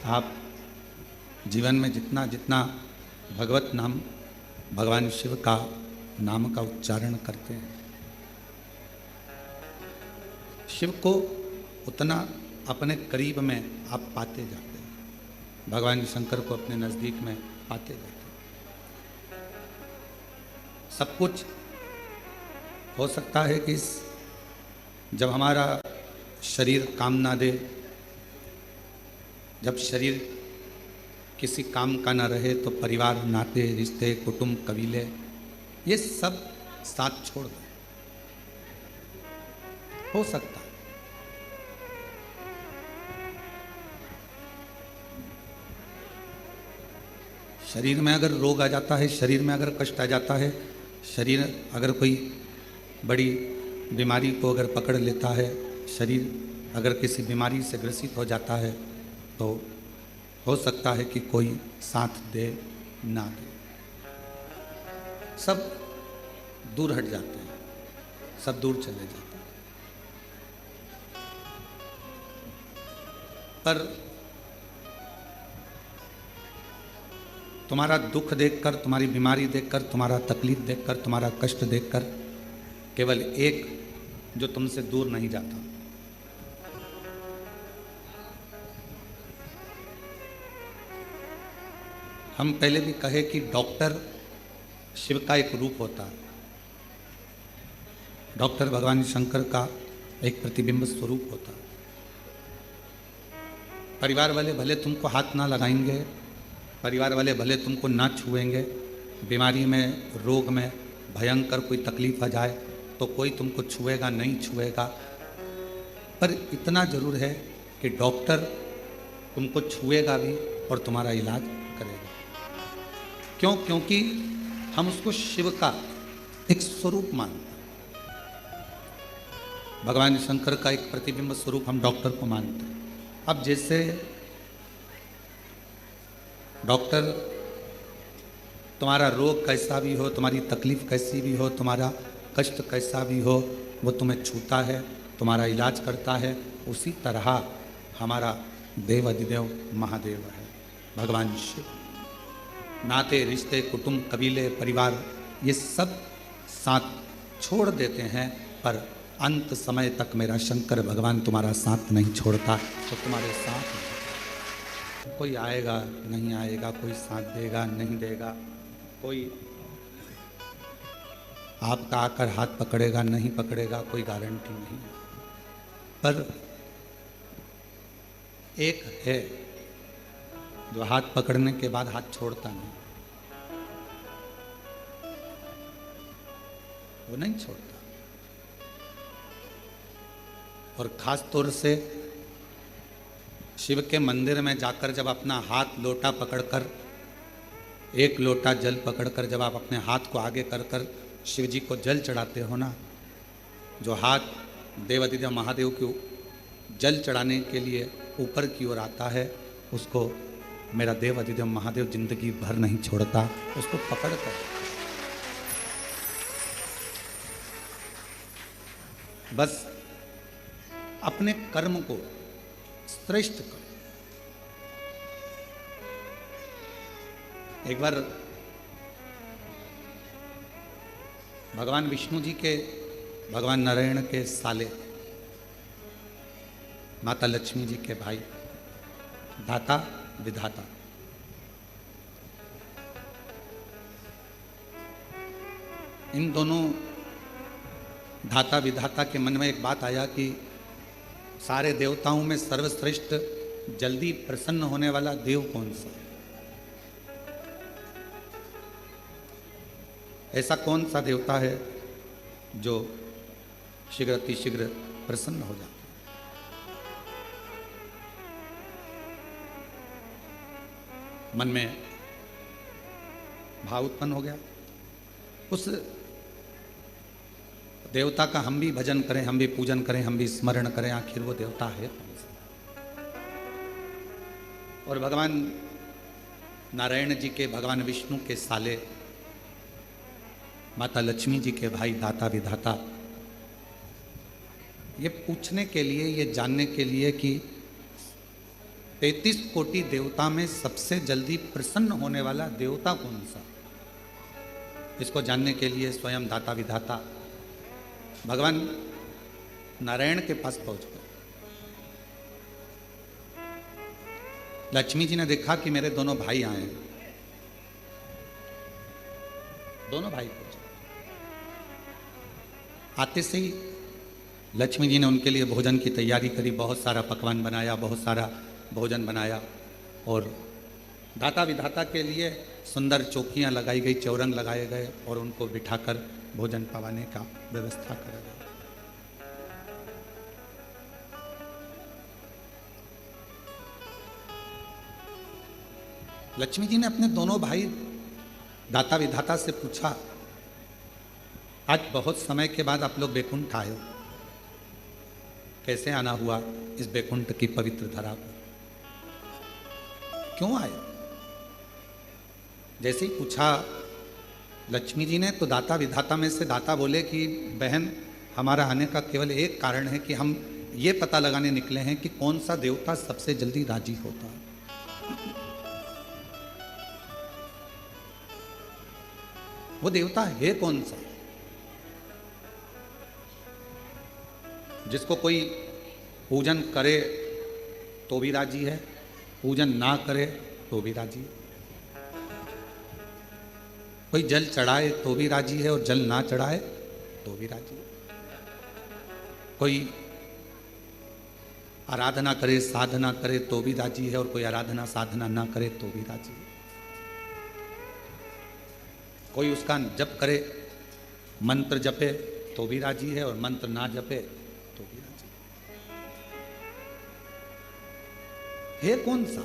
आप जीवन में जितना जितना भगवत नाम, भगवान शिव का नाम का उच्चारण करते हैं, शिव को उतना अपने करीब में आप पाते जाते हैं, भगवान शंकर को अपने नज़दीक में पाते जाते हैं। सब कुछ हो सकता है कि जब हमारा शरीर काम ना दे, जब शरीर किसी काम का ना रहे, तो परिवार, नाते, रिश्ते, कुटुंब, कबीले, ये सब साथ छोड़ दें। हो सकता है। शरीर में अगर रोग आ जाता है, शरीर में अगर कष्ट आ जाता है, शरीर अगर कोई बड़ी बीमारी को अगर पकड़ लेता है, शरीर अगर किसी बीमारी से ग्रसित हो जाता है, तो हो सकता है कि कोई साथ दे ना दे, सब दूर हट जाते हैं, सब दूर चले जाते हैं। पर तुम्हारा दुख देखकर, तुम्हारी बीमारी देखकर, तुम्हारा तकलीफ देखकर, तुम्हारा कष्ट देखकर केवल एक जो तुमसे दूर नहीं जाता, हम पहले भी कहे कि डॉक्टर शिव का एक रूप होता है। डॉक्टर भगवान शंकर का एक प्रतिबिंब स्वरूप होता है। परिवार वाले भले तुमको हाथ ना लगाएंगे, परिवार वाले भले तुमको ना छुएंगे, बीमारी में, रोग में, भयंकर कोई तकलीफ आ जाए तो कोई तुमको छुएगा नहीं छुएगा, पर इतना जरूर है कि डॉक्टर तुमको छुएगा भी और तुम्हारा इलाज करेगा। क्यों? क्योंकि हम उसको शिव का एक स्वरूप मानते हैं, भगवान शंकर का एक प्रतिबिंब स्वरूप हम डॉक्टर को मानते हैं। अब जैसे डॉक्टर तुम्हारा रोग कैसा भी हो, तुम्हारी तकलीफ कैसी भी हो, तुम्हारा कष्ट कैसा भी हो, वो तुम्हें छूता है, तुम्हारा इलाज करता है, उसी तरह हमारा देव अधिदेव महादेव है भगवान शिव। नाते, रिश्ते, कुटुंब, कबीले, परिवार, ये सब साथ छोड़ देते हैं, पर अंत समय तक मेरा शंकर भगवान तुम्हारा साथ नहीं छोड़ता। तो तुम्हारे साथ कोई आएगा नहीं आएगा, कोई साथ देगा नहीं देगा, कोई आपका आकर हाथ पकड़ेगा नहीं पकड़ेगा, कोई गारंटी नहीं। पर एक है जो हाथ पकड़ने के बाद हाथ छोड़ता नहीं, वो नहीं छोड़ता। और खास तौर से शिव के मंदिर में जाकर जब अपना हाथ लोटा पकड़कर, एक लोटा जल पकड़कर जब आप अपने हाथ को आगे कर कर शिव जी को जल चढ़ाते हो ना, जो हाथ देवाधिदेव महादेव को जल चढ़ाने के लिए ऊपर की ओर आता है, उसको मेरा देवाधिदेव महादेव जिंदगी भर नहीं छोड़ता। उसको पकड़ कर बस अपने कर्म को श्रेष्ठ करो। एक बार भगवान विष्णु जी के, भगवान नारायण के साले, माता लक्ष्मी जी के भाई, दाता विधाता, इन दोनों धाता विधाता के मन में एक बात आया कि सारे देवताओं में सर्वश्रेष्ठ, जल्दी प्रसन्न होने वाला देव कौन सा है? ऐसा कौन सा देवता है जो शीघ्र अतिशीघ्र प्रसन्न हो जाता है? मन में भाव उत्पन्न हो गया। उस देवता का हम भी भजन करें, हम भी पूजन करें, हम भी स्मरण करें, आखिर वो देवता है कौन सा? और भगवान नारायण जी के, भगवान विष्णु के साले, माता लक्ष्मी जी के भाई, दाता विधाता, ये पूछने के लिए, ये जानने के लिए कि 33 कोटि देवता में सबसे जल्दी प्रसन्न होने वाला देवता कौन सा? इसको जानने के लिए स्वयं दाता विधाता भगवान नारायण के पास पहुंच गए। लक्ष्मी जी ने देखा कि मेरे दोनों भाई आए हैं। दोनों भाई पहुंचे। आते से ही लक्ष्मी जी ने उनके लिए भोजन की तैयारी करी, बहुत सारा पकवान बनाया, बहुत सारा भोजन बनाया और दाता विधाता के लिए सुंदर चौकियां लगाई गई, चौरंग लगाए गए और उनको बिठाकर भोजन पवाने का व्यवस्था करा गया। लक्ष्मी जी ने अपने दोनों भाई दाता विधाता से पूछा, आज बहुत समय के बाद आप लोग बैकुंठ आए हो, कैसे आना हुआ इस बैकुंठ की पवित्र धरा पर? क्यों आए? जैसे ही पूछा लक्ष्मी जी ने तो दाता विधाता में से दाता बोले कि बहन, हमारा आने का केवल एक कारण है कि हम ये पता लगाने निकले हैं कि कौन सा देवता सबसे जल्दी राजी होता है। वो देवता है कौन सा जिसको कोई पूजन करे तो भी राजी है, पूजन ना करे तो भी राजी है, कोई जल चढ़ाए तो भी राजी है और जल ना चढ़ाए तो भी राजी है, कोई आराधना करे साधना करे तो भी राजी है और कोई आराधना साधना ना करे तो भी राजी है, कोई उसका जप करे मंत्र जपे तो भी राजी है और मंत्र ना जपे तो भी राजी है कौन सा?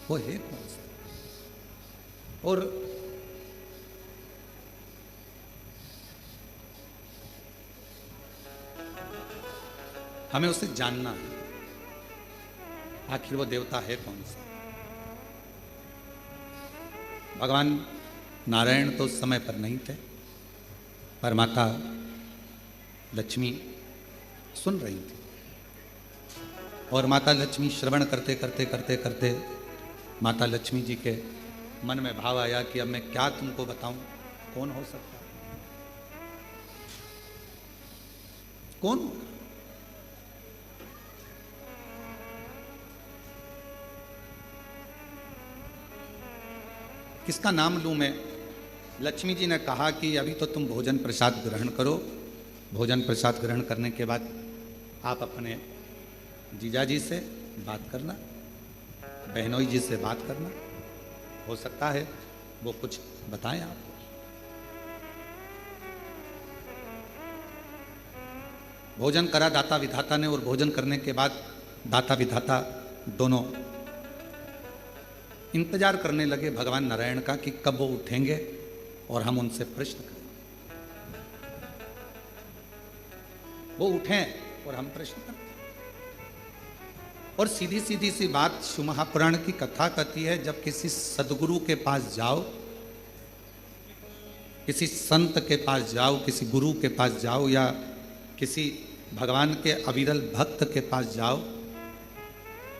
वो है कौन सा? और हमें उसे जानना है, आखिर वो देवता है कौन सा? भगवान नारायण तो उस समय पर नहीं थे, पर माता लक्ष्मी सुन रही थी और माता लक्ष्मी श्रवण करते करते करते करते माता लक्ष्मी जी के मन में भाव आया कि अब मैं क्या तुमको बताऊं, कौन हो सकता है, कौन होगा? किसका नाम लूं मैं? लक्ष्मी जी ने कहा कि अभी तो तुम भोजन प्रसाद ग्रहण करो, भोजन प्रसाद ग्रहण करने के बाद आप अपने जीजाजी से बात करना, बहनोई जी से बात करना, हो सकता है वो कुछ बताएं आपको। भोजन करा दाता विधाता ने और भोजन करने के बाद दाता विधाता दोनों इंतजार करने लगे भगवान नारायण का कि कब वो उठेंगे और हम उनसे प्रश्न करें। वो उठें और हम प्रश्न करें। और सीधी सीधी सी बात शिव महापुराण की कथा कहती है, जब किसी सदगुरु के पास जाओ, किसी संत के पास जाओ, किसी गुरु के पास जाओ या किसी भगवान के अविरल भक्त के पास जाओ,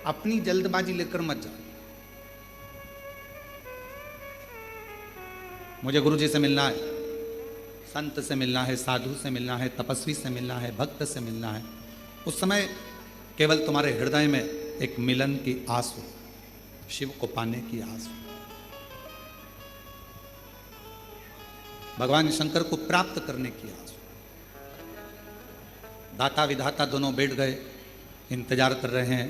अपनी जल्दबाजी लेकर मत जाओ। मुझे गुरु जी से मिलना है, संत से मिलना है, साधु से मिलना है, तपस्वी से मिलना है, भक्त से मिलना है, उस समय केवल तुम्हारे हृदय में एक मिलन की आस हो, शिव को पाने की आस हो, भगवान शंकर को प्राप्त करने की आस हो। दाता विधाता दोनों बैठ गए, इंतजार कर रहे हैं,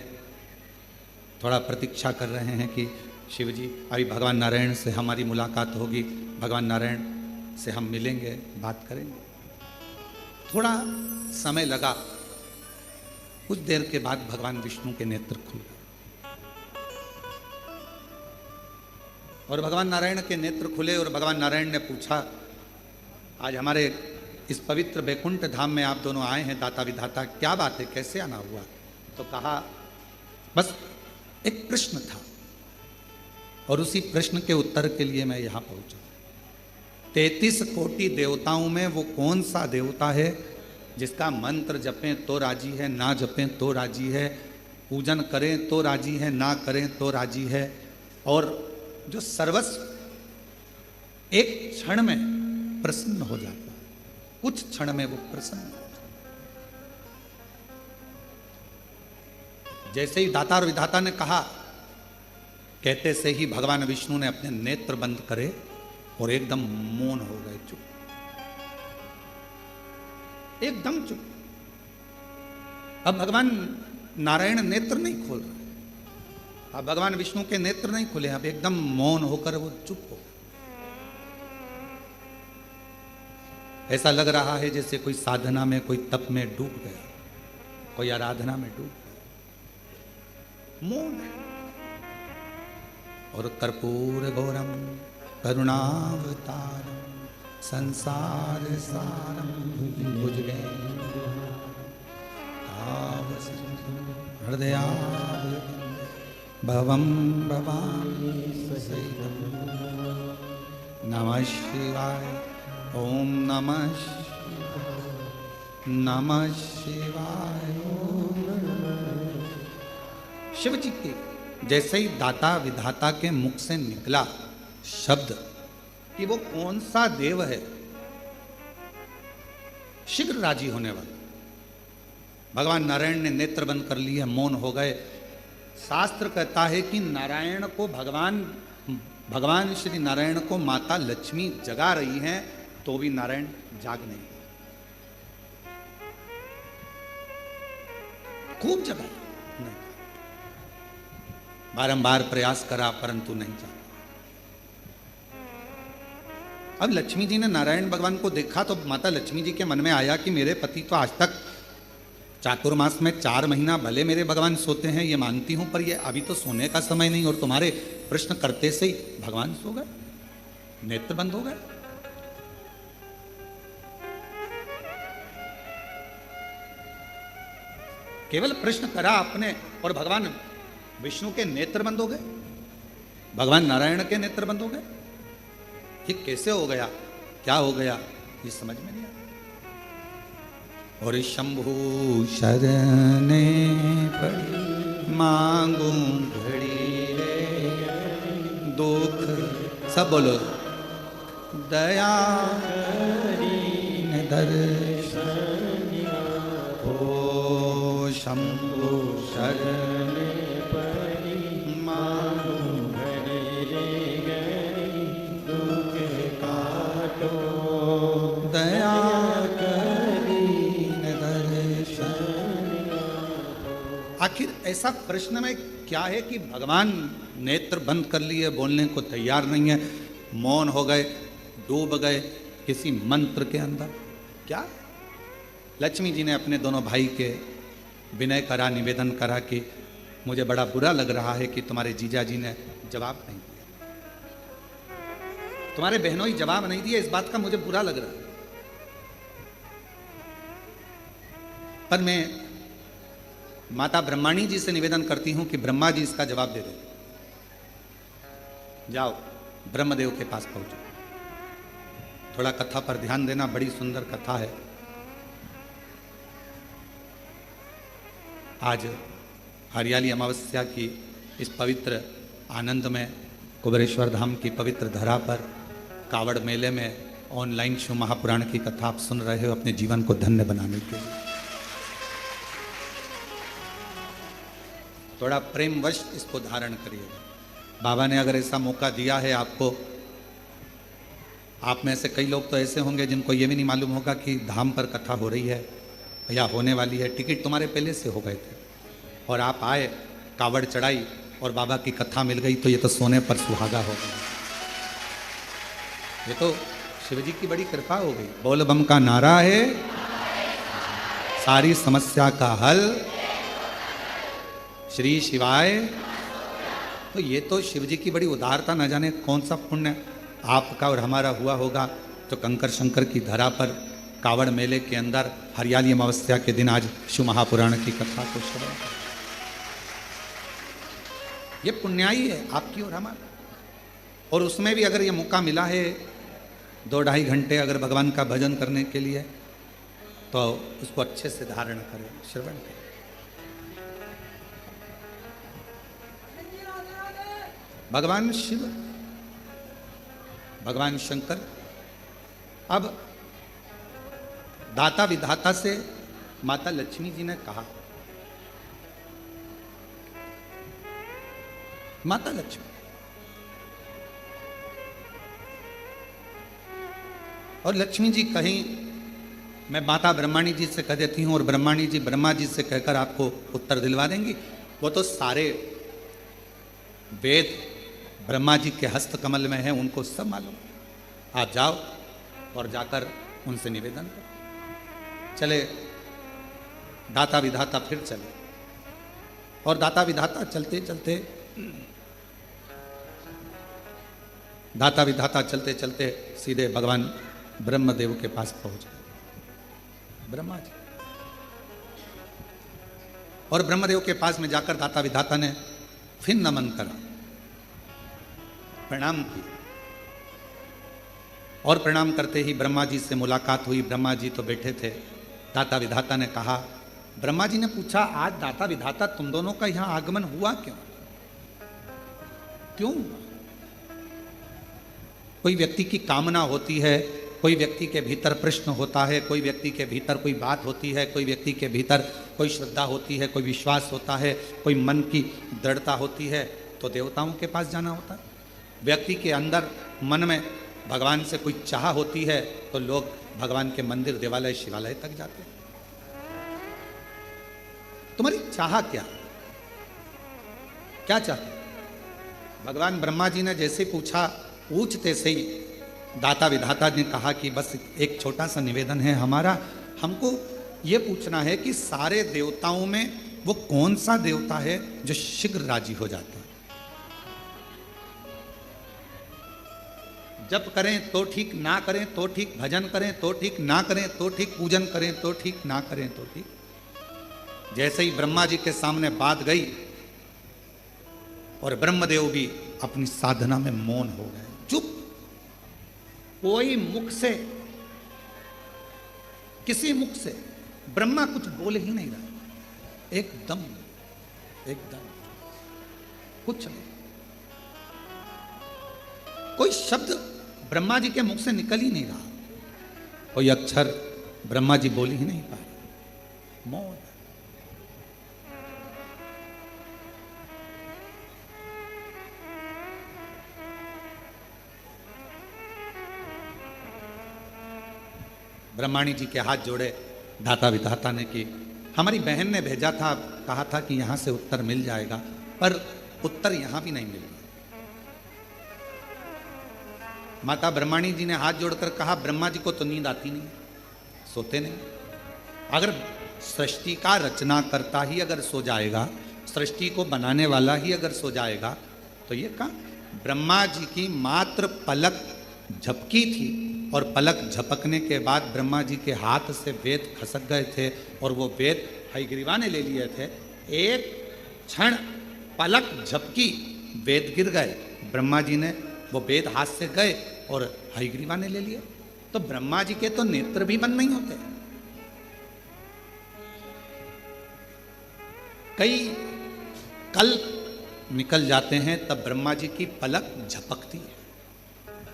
थोड़ा प्रतीक्षा कर रहे हैं कि शिव जी अभी भगवान नारायण से हमारी मुलाकात होगी, भगवान नारायण से हम मिलेंगे, बात करेंगे। थोड़ा समय लगा, कुछ देर के बाद भगवान विष्णु के नेत्र खुल गए और भगवान नारायण के नेत्र खुले और भगवान नारायण ने पूछा, आज हमारे इस पवित्र बैकुंठ धाम में आप दोनों आए हैं दाता विधाता, क्या बात है, कैसे आना हुआ? तो कहा बस एक प्रश्न था और उसी प्रश्न के उत्तर के लिए मैं यहां पहुंचा। 33 कोटि देवताओं में वो कौन सा देवता है जिसका मंत्र जपें तो राजी है, ना जपें तो राजी है, पूजन करें तो राजी है, ना करें तो राजी है, और जो सर्वस्व एक क्षण में प्रसन्न हो जाता है, कुछ क्षण में वो प्रसन्न हो जाता है। जैसे ही दाता और विधाता ने कहा, कहते से ही भगवान विष्णु ने अपने नेत्र बंद करे और एकदम मौन हो गए, चुप, एकदम चुप। अब भगवान नारायण नेत्र नहीं खोल रहे, अब भगवान विष्णु के नेत्र नहीं खुले, अब एकदम मौन होकर वो चुप हो। ऐसा लग रहा है जैसे कोई साधना में, कोई तप में डूब गया, कोई आराधना में डूब गया, मौन है। और कर्पूर गौरम करुणावतारम संसार सारम भुज गए हृदया भवम भवामी सहितम। नमः शिवाय, ओम नमः शिवाय, नमः शिवाय। शिव जी के जैसे ही दाता विधाता के मुख से निकला शब्द कि वो कौन सा देव है, शीघ्र राजी होने वाला, भगवान नारायण ने नेत्र बंद कर लिए, मौन हो गए। शास्त्र कहता है कि नारायण को भगवान श्री नारायण को माता लक्ष्मी जगा रही हैं, तो भी नारायण जाग नहीं, खूब जगाया, नहीं, बारंबार प्रयास करा परंतु नहीं जागा। अब लक्ष्मी जी ने नारायण भगवान को देखा तो माता लक्ष्मी जी के मन में आया कि मेरे पति तो आज तक चातुर्मास में 4 महीना भले मेरे भगवान सोते हैं, ये मानती हूं, पर ये अभी तो सोने का समय नहीं, और तुम्हारे प्रश्न करते से ही भगवान सो गए, नेत्र बंद हो गए। केवल प्रश्न करा आपने और भगवान विष्णु के नेत्र बंद हो गए, भगवान नारायण के नेत्र बंद हो गए। ये कैसे हो गया, क्या हो गया, ये समझ में नहीं आया। और शंभु शरणे पड़ी मांगू घड़ी रे दुख, सब बोलो, दया दर्शन हो शंभु शरणे पड़ी मांगू घड़ी रे दुख काटो, दया आखिर ऐसा प्रश्न में क्या है कि भगवान नेत्र बंद कर लिए, बोलने को तैयार नहीं है, मौन हो गए, डूब गए किसी मंत्र के अंदर। क्या लक्ष्मी जी ने अपने दोनों भाई के विनय करा, निवेदन करा कि मुझे बड़ा बुरा लग रहा है कि तुम्हारे जीजा जी ने जवाब नहीं दिया, तुम्हारे बहनों ही जवाब नहीं दिया, इस बात का मुझे बुरा लग रहा है। पर मैं माता ब्रह्माणी जी से निवेदन करती हूं कि ब्रह्मा जी इसका जवाब दे दो, जाओ ब्रह्मदेव के पास पहुंचो। थोड़ा कथा पर ध्यान देना, बड़ी सुंदर कथा है। आज हरियाली अमावस्या की इस पवित्र आनंद में कुबेरेश्वर धाम की पवित्र धरा पर कावड़ मेले में ऑनलाइन शिव महापुराण की कथा आप सुन रहे हो अपने जीवन को धन्य बनाने के लिए। थोड़ा प्रेमवश इसको धारण करिएगा। बाबा ने अगर ऐसा मौका दिया है आपको, आप में से कई लोग तो ऐसे होंगे जिनको ये भी नहीं मालूम होगा कि धाम पर कथा हो रही है या होने वाली है। टिकट तुम्हारे पहले से हो गए थे और आप आए, कावड़ चढ़ाई और बाबा की कथा मिल गई, तो ये तो सोने पर सुहागा हो गया। ये तो शिव जी की बड़ी कृपा हो गई। बोल बम का नारा है, सारी समस्या का हल श्री शिवाय। तो ये तो शिव जी की बड़ी उदारता, न जाने कौन सा पुण्य आपका और हमारा हुआ होगा, तो कंकर शंकर की धरा पर कावड़ मेले के अंदर हरियाली अमावस्या के दिन आज शिव महापुराण की कथा को श्रवण। ये पुण्याई है आपकी और हमारा। और उसमें भी अगर ये मौका मिला है 2-2.5 घंटे अगर भगवान का भजन करने के लिए, तो उसको अच्छे से धारण करें, श्रवण करें। भगवान शिव, भगवान शंकर अब दाता विधाता से माता लक्ष्मी जी ने कहा, माता लक्ष्मी और लक्ष्मी जी कहीं मैं माता ब्रह्माणी जी से कह देती हूं और ब्रह्माणी जी ब्रह्मा जी से कहकर आपको उत्तर दिलवा देंगी। वो तो सारे वेद ब्रह्मा जी के हस्त कमल में है, उनको सब मालूम। आप जाओ और जाकर उनसे निवेदन करो। चले दाता विधाता फिर चले और दाता विधाता चलते चलते दाता विधाता चलते चलते सीधे भगवान ब्रह्मदेव के पास पहुंच गए, ब्रह्मा जी। और ब्रह्मदेव के पास में जाकर दाता विधाता ने फिर नमन करा, प्रणाम की। और प्रणाम करते ही ब्रह्मा जी से मुलाकात हुई। ब्रह्मा जी तो बैठे थे। दाता विधाता ने कहा, ब्रह्मा जी ने पूछा, आज दाता विधाता तुम दोनों का यहां आगमन हुआ क्यों? क्यों? कोई व्यक्ति की कामना होती है, कोई व्यक्ति के भीतर प्रश्न होता है, कोई व्यक्ति के भीतर कोई बात होती है, कोई व्यक्ति के भीतर कोई श्रद्धा होती है, कोई विश्वास होता है, कोई मन की दृढ़ता होती है, तो देवताओं के पास जाना होता है। व्यक्ति के अंदर मन में भगवान से कोई चाह होती है तो लोग भगवान के मंदिर, देवालय, शिवालय तक जाते हैं। तुम्हारी चाह क्या? क्या चाहते? भगवान ब्रह्मा जी ने जैसे पूछा, पूछते से ही दाता विधाता ने कहा कि बस एक छोटा सा निवेदन है हमारा, हमको ये पूछना है कि सारे देवताओं में वो कौन सा देवता है जो शीघ्र राजी हो जाता है? जप करें तो ठीक, ना करें तो ठीक, भजन करें तो ठीक, ना करें तो ठीक, पूजन करें तो ठीक, ना करें तो ठीक। जैसे ही ब्रह्मा जी के सामने बात गई और ब्रह्मदेव भी अपनी साधना में मौन हो गए, चुप। कोई मुख से, किसी मुख से ब्रह्मा कुछ बोल ही नहीं रहा, एकदम कुछ नहीं। कोई शब्द ब्रह्मा जी के मुख से निकल ही नहीं रहा, कोई अक्षर ब्रह्मा जी बोल ही नहीं पा रहे, मौन। ब्रह्माणी जी के हाथ जोड़े दाता विधाता ने कि हमारी बहन ने भेजा था, कहा था कि यहां से उत्तर मिल जाएगा, पर उत्तर यहां भी नहीं मिल रहा। माता ब्रह्माणी जी ने हाथ जोड़कर कहा, ब्रह्मा जी को तो नींद आती नहीं, सोते नहीं। अगर सृष्टि का रचना करता ही अगर सो जाएगा, सृष्टि को बनाने वाला ही अगर सो जाएगा, तो ये कहा ब्रह्मा जी की मात्र पलक झपकी थी और पलक झपकने के बाद ब्रह्मा जी के हाथ से वेद खसक गए थे और वो वेद हयग्रीवा ने ले लिए थे। एक क्षण पलक झपकी, वेद गिर गए, ब्रह्मा जी ने वो वेद हाथ से गए और हयग्रीवा ने ले लिए। तो ब्रह्मा जी के तो नेत्र भी बंद नहीं होते। कई कल्प निकल जाते हैं तब ब्रह्मा जी की पलक झपकती है,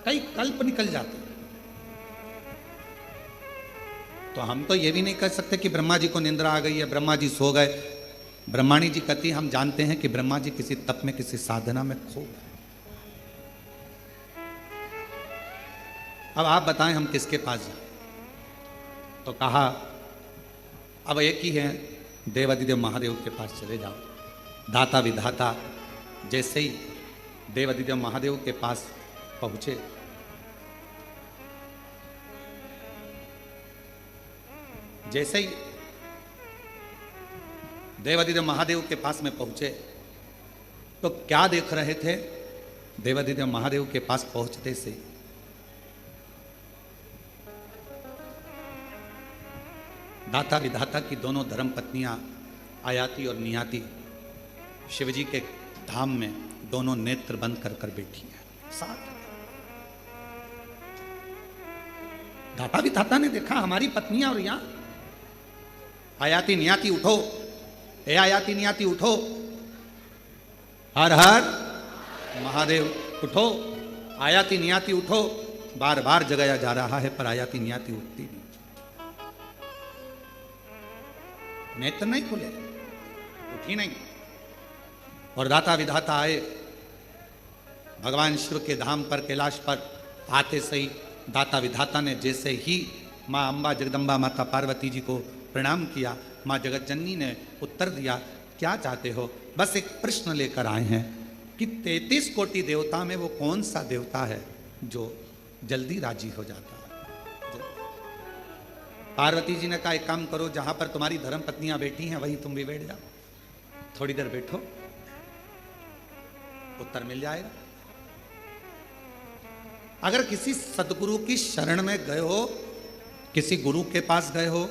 कई कल्प निकल जाते हैं। तो हम तो ये भी नहीं कह सकते कि ब्रह्मा जी को निंद्रा आ गई है, ब्रह्मा जी सो गए। ब्रह्माणी जी कहती, हम जानते हैं कि ब्रह्मा जी किसी तप में, किसी साधना में खो गए। अब आप बताएं हम किसके पास जाएं? तो कहा अब एक ही है, देवादिदेव महादेव के पास चले जाओ। दाता विधाता जैसे ही देवादिदेव महादेव के पास पहुंचे, जैसे ही देवादिदेव महादेव के पास में पहुंचे तो क्या देख रहे थे? देवादिदेव महादेव के पास पहुंचते से दाता विधाता की दोनों धर्म पत्नियां आयाती और नियाती शिवजी के धाम में दोनों नेत्र बंद कर कर बैठी हैं साथ। दाता विधाता ने देखा हमारी पत्नियां और यहां आयाति नियाति उठो, हे आयाति नियाति उठो, हर हर महादेव उठो, आयाति नियाति उठो। बार बार जगाया जा रहा है पर आयाति नियाति उठती नहीं, नेत्र नहीं खुले, उठी नहीं। और दाता विधाता आए भगवान शिव के धाम पर, कैलाश पर आते सही दाता विधाता ने जैसे ही माँ अम्बा जगदम्बा माता पार्वती जी को प्रणाम किया, माँ जगत जननी ने उत्तर दिया, क्या चाहते हो? बस एक प्रश्न लेकर आए हैं कि 33 कोटि देवता में वो कौन सा देवता है जो जल्दी राजी हो जाता है? पार्वती जी ने कहा, एक काम करो, जहां पर तुम्हारी धर्म पत्नियां बैठी हैं वहीं तुम भी बैठ जाओ, थोड़ी देर बैठो, उत्तर मिल जाएगा। अगर किसी सदगुरु की शरण में गए हो, किसी गुरु के पास गए हो,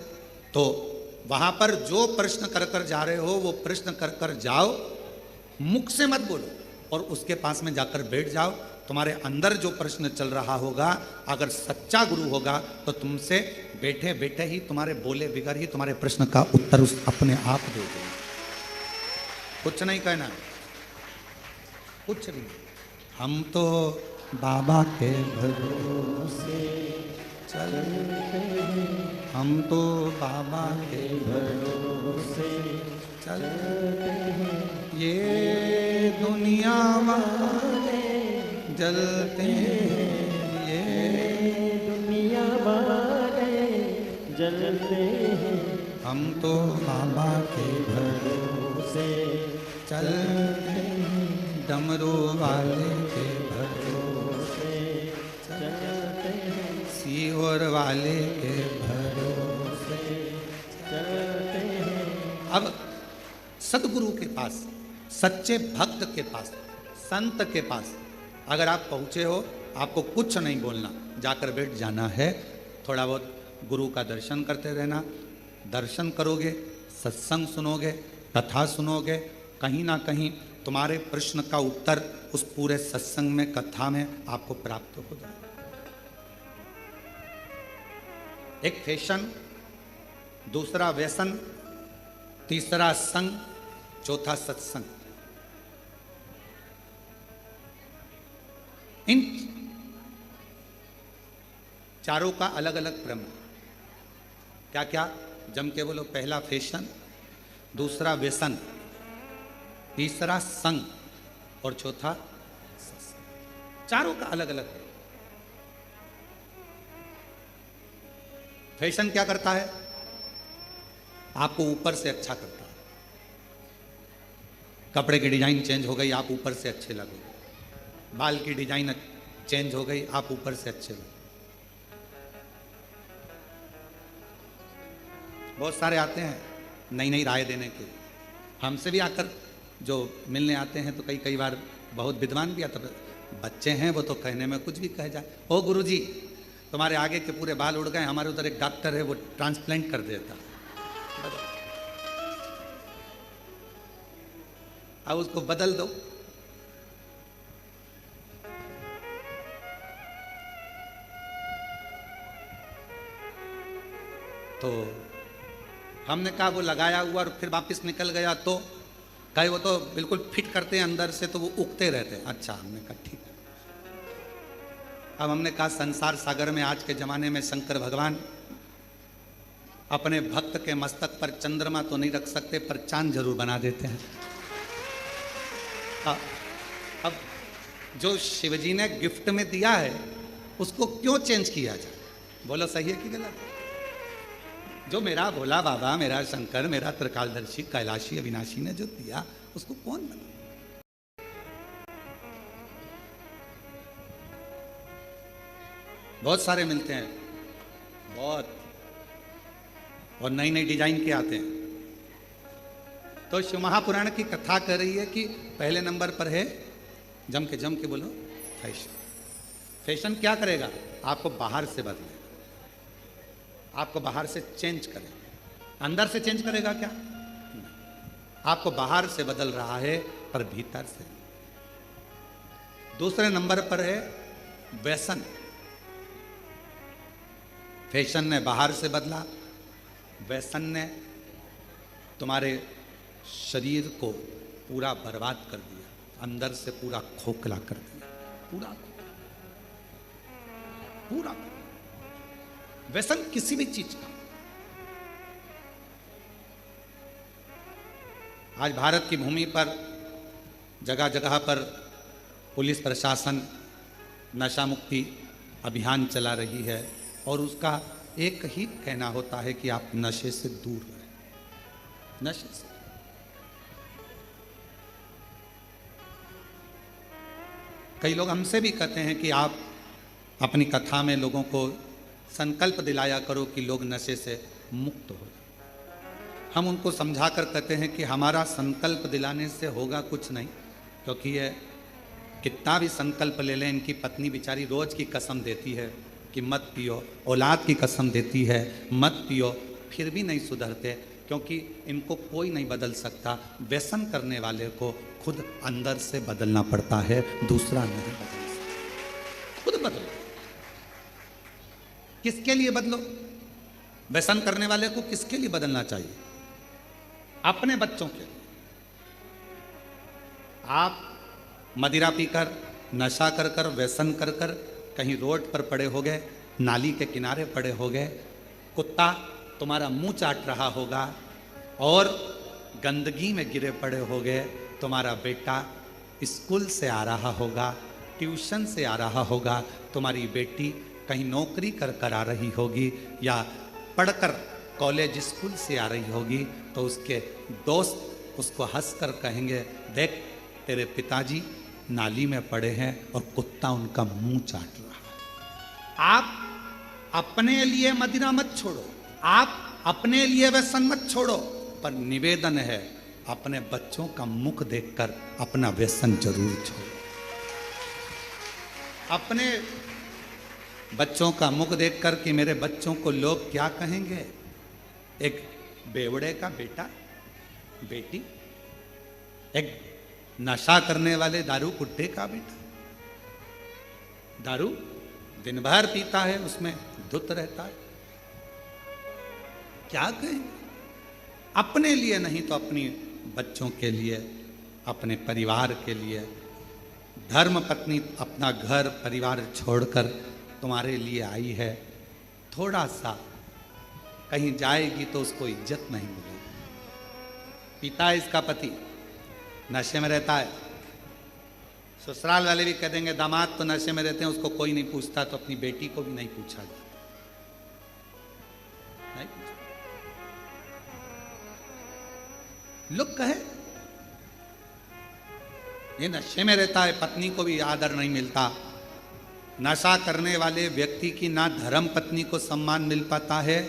तो वहां पर जो प्रश्न कर कर जा रहे हो वो प्रश्न कर कर जाओ, मुख से मत बोलो, और उसके पास में जाकर बैठ जाओ। तुम्हारे अंदर जो प्रश्न चल रहा होगा, अगर सच्चा गुरु होगा तो तुमसे बैठे बैठे ही, तुम्हारे बोले बगैर ही तुम्हारे प्रश्न का उत्तर उस अपने आप दे देगा। कुछ नहीं कहना, कुछ नहीं। हम तो बाबा के भरोसे चलते हैं, हम तो बाबा के भरोसे चलते हैं, ये दुनिया वाले जलते हैं, ये दुनिया वाले जलते हैं, हम तो बाबा के भरोसे चलते हैं, डमरू वाले के भरोसे चलते हैं, सीहोर वाले के भरोसे चलते हैं। अब सदगुरु के पास, सच्चे भक्त के पास, संत के पास अगर आप पहुँचे हो, आपको कुछ नहीं बोलना, जाकर बैठ जाना है। थोड़ा बहुत गुरु का दर्शन करते रहना। दर्शन करोगे, सत्संग सुनोगे, कथा सुनोगे, कहीं ना कहीं तुम्हारे प्रश्न का उत्तर उस पूरे सत्संग में, कथा में आपको प्राप्त हो जाए। एक फैशन, दूसरा व्यसन, तीसरा संग, चौथा सत्संग। इन चारों का अलग अलग क्रम है। क्या क्या? जम के बोलो। पहला फैशन, दूसरा व्यसन, तीसरा संग और चौथा सत्संग। चारों का अलग अलग है। फैशन क्या करता है? आपको ऊपर से अच्छा करता है। कपड़े की डिजाइन चेंज हो गई, आप ऊपर से अच्छे लगोगे। बाल की डिजाइन चेंज हो गई, आप ऊपर से अच्छे लगोगे। बहुत सारे आते हैं नई नई राय देने के, हमसे भी आकर जो मिलने आते हैं तो कई बार बहुत विद्वान भी आता है। बच्चे हैं वो तो कहने में कुछ भी कह जाए, ओ गुरुजी तुम्हारे आगे के पूरे बाल उड़ गए, हमारे उधर एक डॉक्टर है वो ट्रांसप्लांट कर देता। अब उसको बदल दो। तो हमने कहा वो लगाया हुआ और फिर वापस निकल गया, तो कहे वो तो बिल्कुल फिट करते हैं अंदर से, तो वो उगते रहते हैं। अच्छा, हमने कहा ठीक है। अब हमने कहा संसार सागर में आज के जमाने में शंकर भगवान अपने भक्त के मस्तक पर चंद्रमा तो नहीं रख सकते, पर चांद जरूर बना देते हैं। अब जो शिवजी ने गिफ्ट में दिया है उसको क्यों चेंज किया जाए? बोलो सही है कि गलत? जो मेरा भोला बाबा, मेरा शंकर, मेरा त्रिकालदर्शी कैलाशी अविनाशी ने जो दिया उसको कौन बना? बहुत सारे मिलते हैं, बहुत, और नई नई डिजाइन के आते हैं। तो शिव महापुराण की कथा कर रही है कि पहले नंबर पर है, जम के बोलो, फैशन। फैशन क्या करेगा? आपको बाहर से बदले, आपको बाहर से चेंज करेगा। अंदर से चेंज करेगा क्या? आपको बाहर से बदल रहा है पर भीतर से। दूसरे नंबर पर है व्यसन। फैशन ने बाहर से बदला, व्यसन ने तुम्हारे शरीर को पूरा बर्बाद कर दिया, अंदर से पूरा खोखला कर दिया, पूरा पूरा। व्यसन किसी भी चीज का। आज भारत की भूमि पर जगह जगह पर पुलिस प्रशासन नशा मुक्ति अभियान चला रही है और उसका एक ही कहना होता है कि आप नशे से दूर रहें, नशे से। कई लोग हमसे भी कहते हैं कि आप अपनी कथा में लोगों को संकल्प दिलाया करो कि लोग नशे से मुक्त हो जाए। हम उनको समझा कर कहते हैं कि हमारा संकल्प दिलाने से होगा कुछ नहीं, क्योंकि ये कितना भी संकल्प ले लें, इनकी पत्नी बेचारी रोज की कसम देती है कि मत पियो, औलाद की कसम देती है मत पियो, फिर भी नहीं सुधरते, क्योंकि इनको कोई नहीं बदल सकता। व्यसन करने वाले को खुद अंदर से बदलना पड़ता है, दूसरा नहीं बदल सकता। खुद बदलो। किसके लिए बदलो? व्यसन करने वाले को किसके लिए बदलना चाहिए? अपने बच्चों के लिए। आप मदिरा पीकर, नशा कर कर, व्यसन कर कर कहीं रोड पर पड़े हो गए, नाली के किनारे पड़े हो गए, कुत्ता तुम्हारा मुंह चाट रहा होगा और गंदगी में गिरे पड़े हो गए, तुम्हारा बेटा स्कूल से आ रहा होगा, ट्यूशन से आ रहा होगा, तुम्हारी बेटी कहीं नौकरी कर कर आ रही होगी या पढ़कर कॉलेज स्कूल से आ रही होगी, तो उसके दोस्त उसको हंसकर कहेंगे, देख तेरे पिताजी नाली में पड़े हैं और कुत्ता उनका मुंह चाट रहा है। आप अपने लिए मदिरा मत छोड़ो, आप अपने लिए व्यसन मत छोड़ो, पर निवेदन है अपने बच्चों का मुख देखकर अपना व्यसन जरूर छोड़ो। अपने बच्चों का मुख देखकर कि मेरे बच्चों को लोग क्या कहेंगे। एक बेवड़े का बेटा बेटी, एक नशा करने वाले दारू कुट्टे का बेटा, दारू दिन भर पीता है, उसमें धुत रहता है, क्या कहें? अपने लिए नहीं तो अपनी बच्चों के लिए, अपने परिवार के लिए। धर्म पत्नी अपना घर परिवार छोड़कर तुम्हारे लिए आई है, थोड़ा सा कहीं जाएगी तो उसको इज्जत नहीं मिलेगी। पिता इसका पति नशे में रहता है, ससुराल वाले भी कह देंगे दामाद तो नशे में रहते हैं, उसको कोई नहीं पूछता, तो अपनी बेटी को भी नहीं पूछा जाता, नहीं पूछा। लोग कहे ये नशे में रहता है, पत्नी को भी आदर नहीं मिलता। नशा करने वाले व्यक्ति की ना धर्म पत्नी को सम्मान मिल पाता है,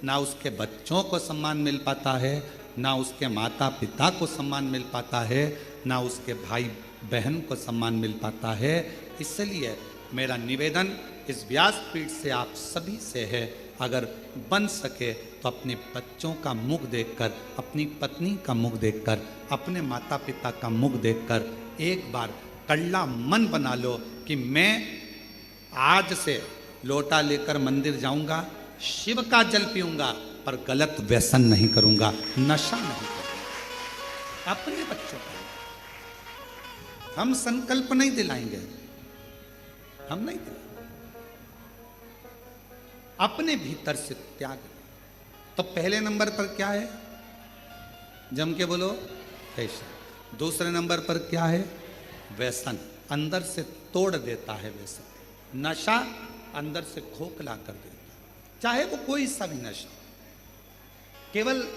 ना उसके बच्चों को सम्मान मिल पाता है, ना उसके माता पिता को सम्मान मिल पाता है, ना उसके भाई बहन को सम्मान मिल पाता है। इसलिए मेरा निवेदन इस व्यासपीठ से आप सभी से है, अगर बन सके तो अपने बच्चों का मुख देखकर, अपनी पत्नी का मुख देखकर, अपने माता पिता का मुख देखकर एक बार कड़ला मन बना लो कि मैं आज से लोटा लेकर मंदिर जाऊंगा, शिव का जल पीऊंगा, पर गलत व्यसन नहीं करूंगा, नशा नहीं करूंगा। अपने बच्चों को हम संकल्प नहीं दिलाएंगे, हम नहीं दिलाएंगे, अपने भीतर से त्याग। तो पहले नंबर पर क्या है? जम के बोलो फैशन। दूसरे नंबर पर क्या है? व्यसन। अंदर से तोड़ देता है व्यसन। नशा अंदर से खोखला कर देता है, चाहे वो कोई सा भी नशा, केवल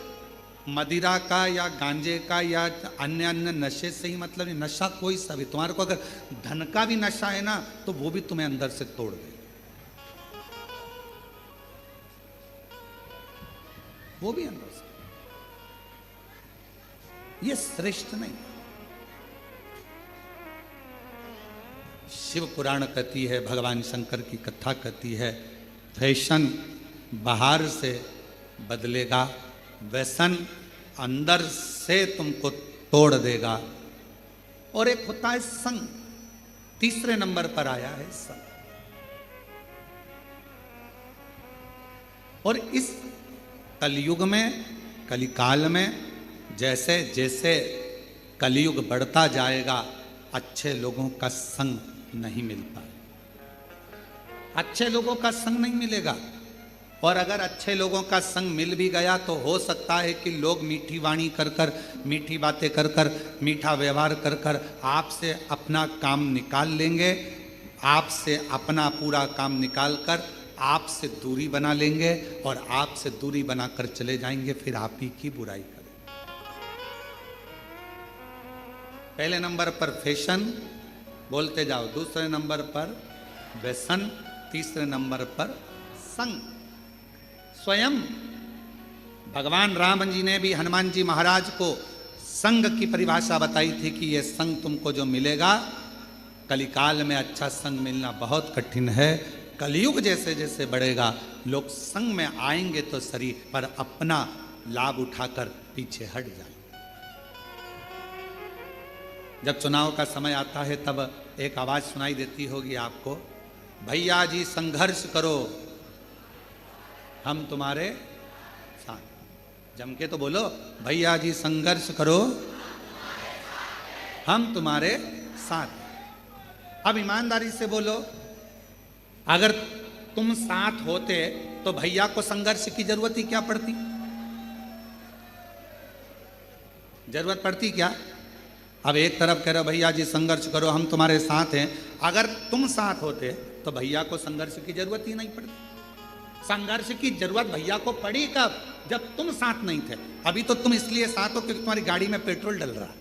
मदिरा का या गांजे का या अन्य अन्य नशे से ही मतलब नहीं, नशा कोई सा भी। तुम्हारे को अगर धन का भी नशा है ना, तो वो भी तुम्हें अंदर से तोड़ देगा, वो भी अंदर से। ये श्रेष्ठ नहीं। शिव पुराण कहती है, भगवान शंकर की कथा कहती है, फैशन बाहर से बदलेगा, व्यसन अंदर से तुमको तोड़ देगा। और एक होता है संग, तीसरे नंबर पर आया है संग। और इस कलयुग में, कलिकाल में जैसे जैसे कलयुग बढ़ता जाएगा अच्छे लोगों का संग नहीं मिल पाए, अच्छे लोगों का संग नहीं मिलेगा। और अगर अच्छे लोगों का संग मिल भी गया तो हो सकता है कि लोग मीठी वाणी कर कर, मीठी बातें कर कर, मीठा व्यवहार कर कर आपसे अपना काम निकाल लेंगे, आपसे अपना पूरा काम निकाल कर आपसे दूरी बना लेंगे और आपसे दूरी बनाकर चले जाएंगे, फिर आप ही की बुराई करें। पहले नंबर पर फैशन, बोलते जाओ, दूसरे नंबर पर व्यसन, तीसरे नंबर पर संग। स्वयं भगवान राम जी ने भी हनुमान जी महाराज को संग की परिभाषा बताई थी कि ये संग तुमको जो मिलेगा, कलिकाल में अच्छा संग मिलना बहुत कठिन है। कलयुग जैसे जैसे बढ़ेगा लोग संग में आएंगे तो सही, पर अपना लाभ उठाकर पीछे हट जाएंगे। जब चुनाव का समय आता है तब एक आवाज सुनाई देती होगी आपको, भैया जी संघर्ष करो हम तुम्हारे साथ। जम के तो बोलो, भैया जी संघर्ष करो हम तुम्हारे साथ। अब ईमानदारी से बोलो, अगर तुम साथ होते तो भैया को संघर्ष की जरूरत ही क्या पड़ती? जरूरत पड़ती क्या? अब एक तरफ कह रहे हो भैया जी संघर्ष करो हम तुम्हारे साथ हैं, अगर तुम साथ होते तो भैया को संघर्ष की जरूरत ही नहीं पड़ती। संघर्ष की जरूरत भैया को पड़ी कब? जब तुम साथ नहीं थे। अभी तो तुम इसलिए साथ हो क्योंकि तुम्हारी गाड़ी में पेट्रोल डल रहा है,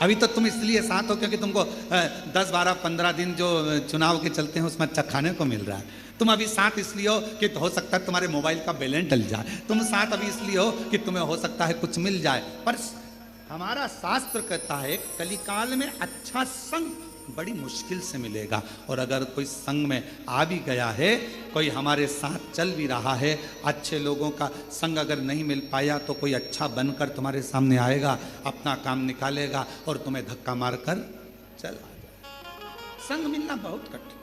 अभी तो तुम इसलिए साथ हो क्योंकि तुमको 10, 12, 15 दिन जो चुनाव के चलते हैं उसमें अच्छा खाने को मिल रहा है। तुम अभी साथ इसलिए हो कि हो सकता है तुम्हारे मोबाइल का बैलेंस डल जाए। तुम साथ अभी इसलिए हो कि तुम्हें हो सकता है कुछ मिल जाए। पर हमारा शास्त्र कहता है कलिकाल में अच्छा संग बड़ी मुश्किल से मिलेगा। और अगर कोई संग में आ भी गया है, कोई हमारे साथ चल भी रहा है, अच्छे लोगों का संग अगर नहीं मिल पाया तो कोई अच्छा बनकर तुम्हारे सामने आएगा, अपना काम निकालेगा और तुम्हें धक्का मारकर चल आ जाए। संग मिलना बहुत कठिन।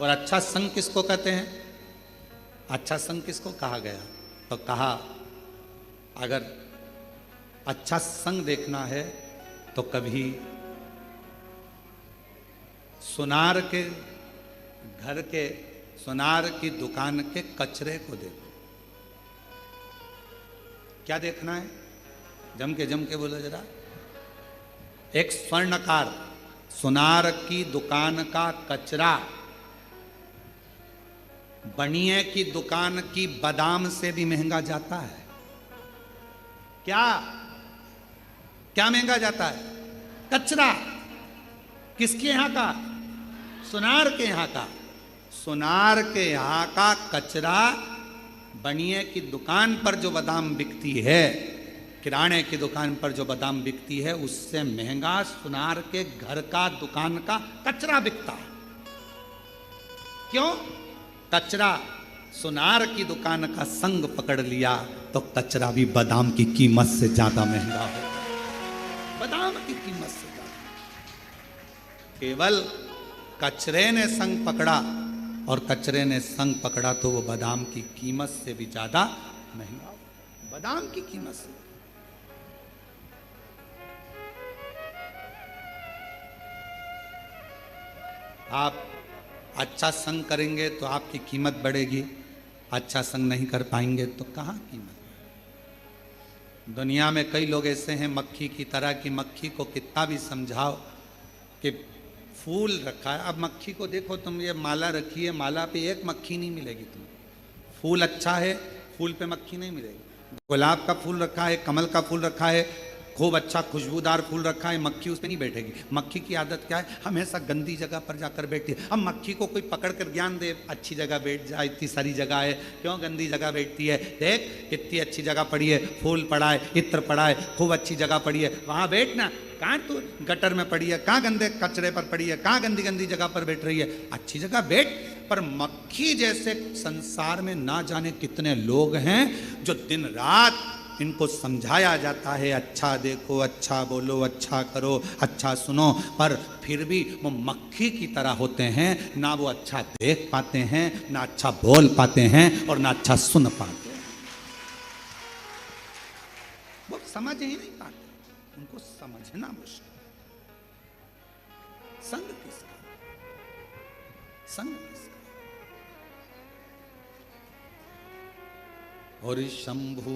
और अच्छा संग किसको कहते हैं? अच्छा संग किसको कहा गया? तो कहा अगर अच्छा संग देखना है तो कभी सुनार के घर के, सुनार की दुकान के कचरे को देखो। क्या देखना है? जम के बोलो जरा। एक स्वर्णकार सुनार की दुकान का कचरा बनिए की दुकान की बादाम से भी महंगा जाता है। क्या क्या महंगा जाता है? कचरा। किसके यहां का? सुनार के यहां का। सुनार के यहां का कचरा बनिए की दुकान पर जो बादाम बिकती है, किराने की दुकान पर जो बादाम बिकती है, उससे महंगा सुनार के घर का दुकान का कचरा बिकता है। क्यों? कचरा सुनार की दुकान का संग पकड़ लिया तो कचरा भी बादाम की कीमत से ज्यादा महंगा हो, बादाम की कीमत से ज्यादा। केवल कचरे ने संग पकड़ा, और कचरे ने संग पकड़ा तो वो बादाम की कीमत से भी ज्यादा महंगा हो, बादाम की कीमत से। आप अच्छा संग करेंगे तो आपकी कीमत बढ़ेगी, अच्छा संग नहीं कर पाएंगे तो कहाँ कीमत। दुनिया में कई लोग ऐसे हैं मक्खी की तरह कि मक्खी को कितना भी समझाओ कि फूल रखा है। अब मक्खी को देखो तुम, ये माला रखी है, माला पे एक मक्खी नहीं मिलेगी तुम्हें। फूल अच्छा है, फूल पे मक्खी नहीं मिलेगी। गुलाब का फूल रखा है, कमल का फूल रखा है, खूब अच्छा खुशबूदार फूल रखा है, मक्खी उस पर नहीं बैठेगी। मक्खी की आदत क्या है? हमेशा गंदी जगह पर जाकर बैठती है। अब मक्खी को कोई पकड़ कर ज्ञान दे, अच्छी जगह बैठ जा, इतनी सारी जगह है, क्यों गंदी जगह बैठती है? देख इतनी अच्छी जगह पड़ी है, फूल पड़ा है, इत्र पड़ा है, खूब अच्छी जगह पड़ी है, वहाँ बैठना। कहाँ तू गटर में पड़ी है, कहाँ गंदे कचरे पर पड़ी है, कहाँ गंदी गंदी जगह पर बैठ रही है? अच्छी जगह बैठ। पर मक्खी जैसे संसार में ना जाने कितने लोग हैं जो दिन रात इनको समझाया जाता है, अच्छा देखो, अच्छा बोलो, अच्छा करो, अच्छा सुनो, पर फिर भी वो मक्खी की तरह होते हैं। ना वो अच्छा देख पाते हैं, ना अच्छा बोल पाते हैं, और ना अच्छा सुन पाते हैं। समझ ही नहीं पाते, उनको समझना मुश्किल। संग किसका, संग किसका। और शंभु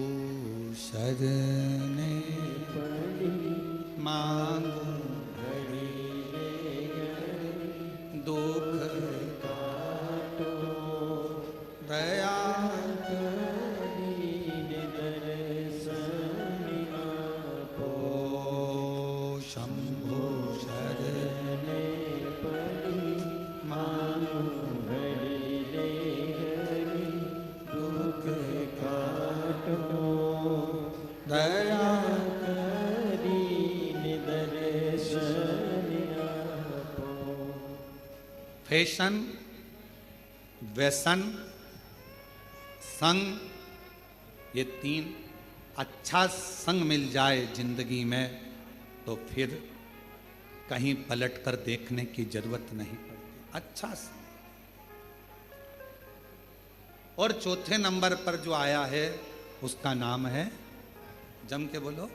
शरणे मांगो दुख काटो दया शंभु शरणे मांगो दुख दया फैशन, व्यसन, संग, ये तीन, अच्छा संग मिल जाए जिंदगी में तो फिर कहीं पलट कर देखने की जरूरत नहीं पड़ती। अच्छा संग। और चौथे नंबर पर जो आया है उसका नाम है, जम के बोलो,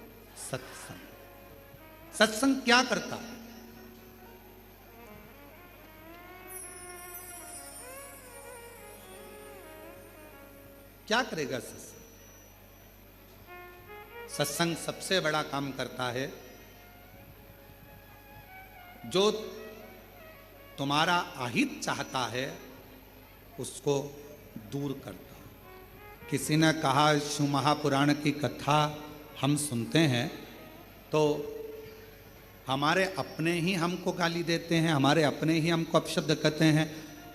सत्संग। सत्संग क्या करता है? क्या करेगा सत्संग? सत्संग सबसे बड़ा काम करता है, जो तुम्हारा अहित चाहता है उसको दूर करता है। किसी ने कहा, शिव महापुराण की कथा हम सुनते हैं तो हमारे अपने ही हमको गाली देते हैं, हमारे अपने ही हमको अपशब्द कहते हैं।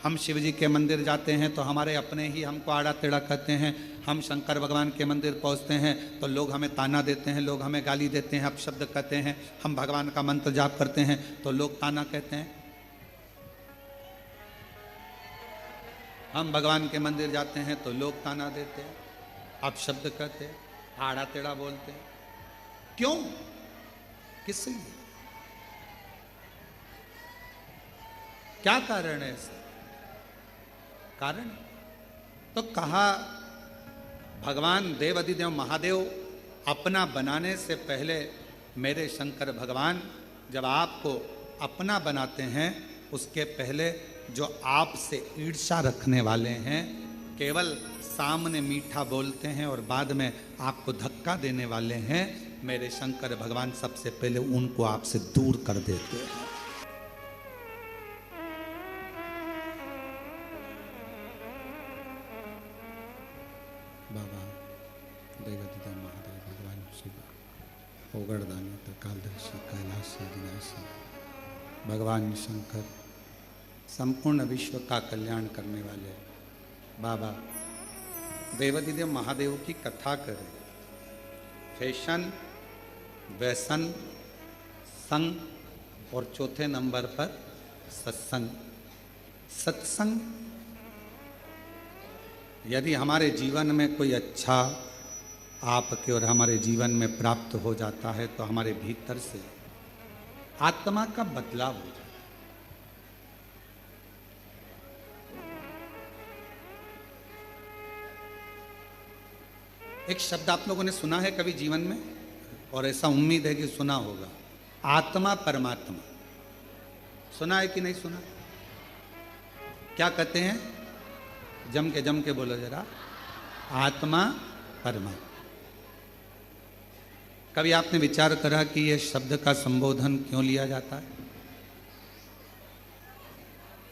हम शिव जी के मंदिर जाते हैं तो हमारे अपने ही हमको आड़ा टेढ़ा कहते हैं। हम शंकर भगवान के मंदिर पहुंचते हैं तो लोग हमें ताना देते हैं, लोग हमें गाली देते हैं, अपशब्द कहते हैं। हम भगवान का मंत्र जाप करते हैं तो लोग ताना कहते हैं। हम भगवान के मंदिर जाते हैं तो लोग ताना देते हैं, अपशब्द कहते हैं, आड़ा टेढ़ा बोलते हैं। क्यों? किस लिए? क्या कारण है इसका? कारण तो कहा, भगवान देवाधिदेव महादेव अपना बनाने से पहले मेरे शंकर भगवान जब आपको अपना बनाते हैं उसके पहले जो आपसे ईर्ष्या रखने वाले हैं, केवल सामने मीठा बोलते हैं और बाद में आपको धक्का देने वाले हैं, मेरे शंकर भगवान सबसे पहले उनको आपसे दूर कर देते हैं। बाबा देवाधिदेव महादेव भगवान शिव ओगड़दानी त्रिकालदर्शी कैलाशी विनाशी भगवान शंकर संपूर्ण विश्व का कल्याण करने वाले बाबा देवाधिदेव महादेव की कथा करें। फैशन, व्यसन, संग और चौथे नंबर पर सत्संग। सत्संग यदि हमारे जीवन में कोई अच्छा आपके और हमारे जीवन में प्राप्त हो जाता है तो हमारे भीतर से आत्मा का बदलाव हो जाता है। एक शब्द आप लोगों ने सुना है कभी जीवन में, और ऐसा उम्मीद है कि सुना होगा, आत्मा परमात्मा। सुना है कि नहीं सुना? क्या कहते हैं? जम के बोलो जरा, आत्मा परमात्मा। कभी आपने विचार करा कि यह शब्द का संबोधन क्यों लिया जाता है?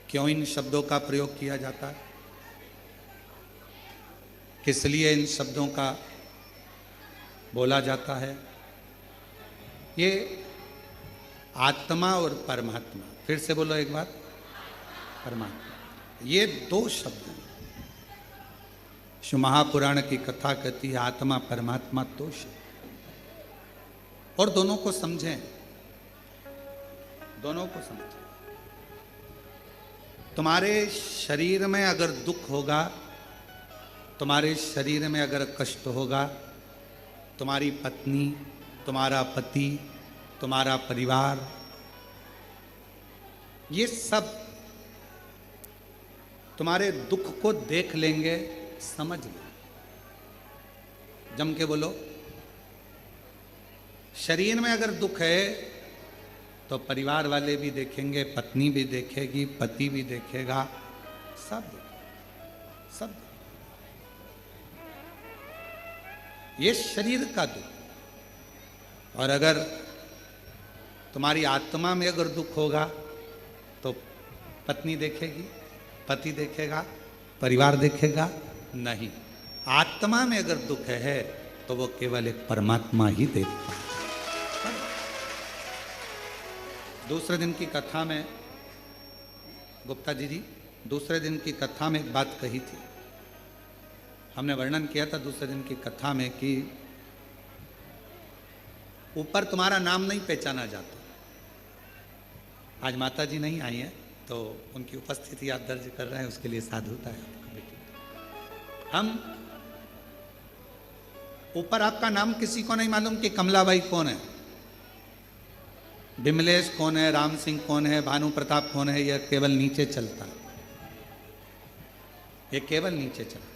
क्यों इन शब्दों का प्रयोग किया जाता है? किस लिए इन शब्दों का बोला जाता है? ये आत्मा और परमात्मा, फिर से बोलो एक बार, परमात्मा, ये दो शब्द हैं। शिव महापुराण की कथा कहती है आत्मा परमात्मा दो शब्द, और दोनों को समझें, दोनों को समझें। तुम्हारे शरीर में अगर दुख होगा, तुम्हारे शरीर में अगर कष्ट होगा, तुम्हारी पत्नी, तुम्हारा पति, तुम्हारा परिवार, ये सब तुम्हारे दुख को देख लेंगे, समझ लेंगे। जम के बोलो, शरीर में अगर दुख है तो परिवार वाले भी देखेंगे, पत्नी भी देखेगी, पति भी देखेगा, सब देखेंगे, सब देखेंगे। ये शरीर का दुख। और अगर तुम्हारी आत्मा में अगर दुख होगा तो पत्नी देखेगी, पति देखेगा, परिवार देखेगा नहीं। आत्मा में अगर दुख है तो वो केवल एक परमात्मा ही देखता है। दूसरे दिन की कथा में गुप्ता जी दूसरे दिन की कथा में एक बात कही थी। हमने वर्णन किया था दूसरे दिन की कथा में कि ऊपर तुम्हारा नाम नहीं पहचाना जाता। आज माता जी नहीं आई हैं तो उनकी उपस्थिति आप दर्ज कर रहे हैं, उसके लिए साधुता है आपका बेटी। हम ऊपर आपका नाम किसी को नहीं मालूम कि कमलाबाई कौन है, विमलेश कौन है, राम सिंह कौन है, भानु प्रताप कौन है। यह केवल नीचे चलता है, ये केवल नीचे चलता है।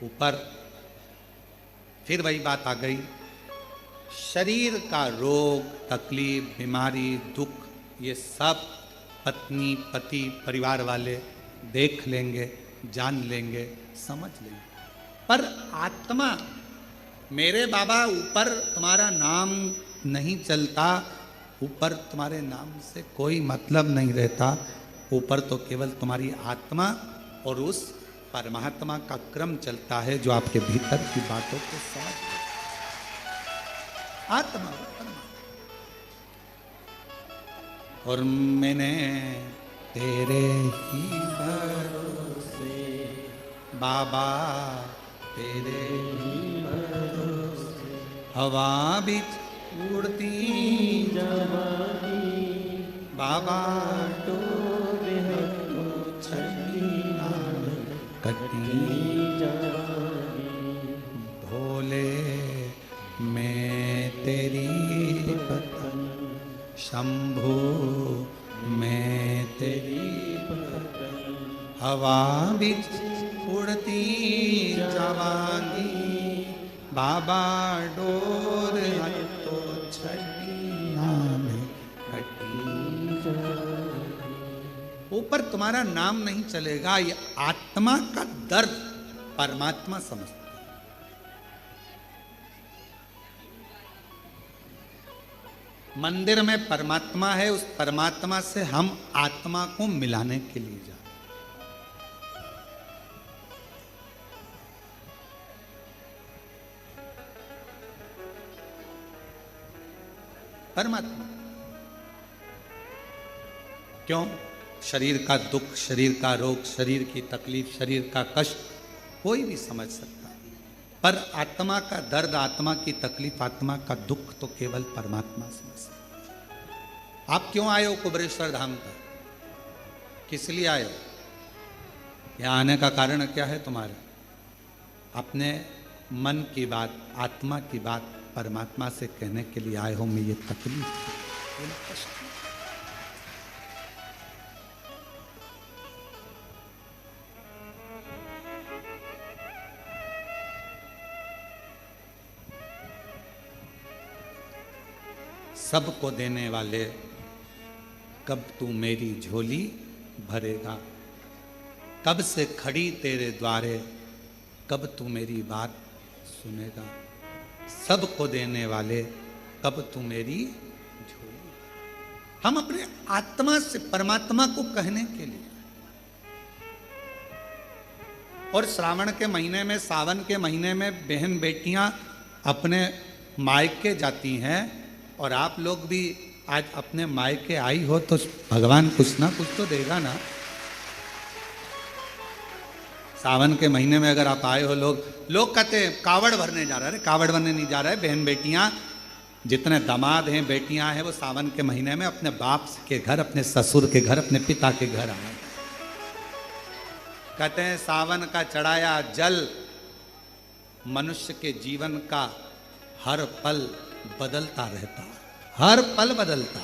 ऊपर फिर वही बात आ गई, शरीर का रोग, तकलीफ, बीमारी, दुख, ये सब पत्नी, पति, परिवार वाले देख लेंगे, जान लेंगे, समझ लेंगे। पर आत्मा, मेरे बाबा ऊपर तुम्हारा नाम नहीं चलता, ऊपर तुम्हारे नाम से कोई मतलब नहीं रहता। ऊपर तो केवल तुम्हारी आत्मा और उस परमात्मा का क्रम चलता है जो आपके भीतर की बातों को समझ आत्मा परमात्मा। और मैंने तेरे ही भरोसे बाबा, तेरे ही भरोसे हवा बिच उड़ती जवानी बाबा, डोरे हथों छठी कटी जवानी भोले मैं तेरी पतन, शंभू मैं तेरी पतन हवा बिच उड़ती जवानी बाबा, डोर हथो छठी नाम कटी। ऊपर तुम्हारा नाम नहीं चलेगा, ये आत्मा का दर्द परमात्मा समझता है। मंदिर में परमात्मा है, उस परमात्मा से हम आत्मा को मिलाने के लिए जा रहे हैं। परमात्मा क्यों? शरीर का दुख, शरीर का रोग, शरीर की तकलीफ, शरीर का कष्ट कोई भी समझ सकता है, पर आत्मा का दर्द, आत्मा की तकलीफ, आत्मा का दुख तो केवल परमात्मा समझ सकता है। आप क्यों आए हो कुबरेश्वर धाम पर? किस लिए आए हो? यहाँ आने का कारण क्या है तुम्हारा? अपने मन की बात, आत्मा की बात परमात्मा से कहने के लिए आए हो। मैं ये तकलीफ, ये कष्ट, सबको देने वाले कब तू मेरी झोली भरेगा, कब से खड़ी तेरे द्वारे, कब तू मेरी बात सुनेगा। सबको देने वाले कब तू मेरी झोली। हम अपने आत्मा से परमात्मा को कहने के लिए, और श्रावण के महीने में, सावन के महीने में बहन बेटियां अपने मायके जाती हैं, और आप लोग भी आज अपने मायके आई हो तो भगवान कुछ ना कुछ तो देगा ना। सावन के महीने में अगर आप आए हो, लोग कहते हैं कावड़ भरने जा रहा है। कावड़ भरने नहीं जा रहा है। बहन बेटियां, जितने दामाद हैं, बेटियां हैं, वो सावन के महीने में अपने बाप के घर, अपने ससुर के घर, अपने पिता के घर आए। कहते हैं सावन का चढ़ाया जल मनुष्य के जीवन का हर पल बदलता रहता, हर पल बदलता।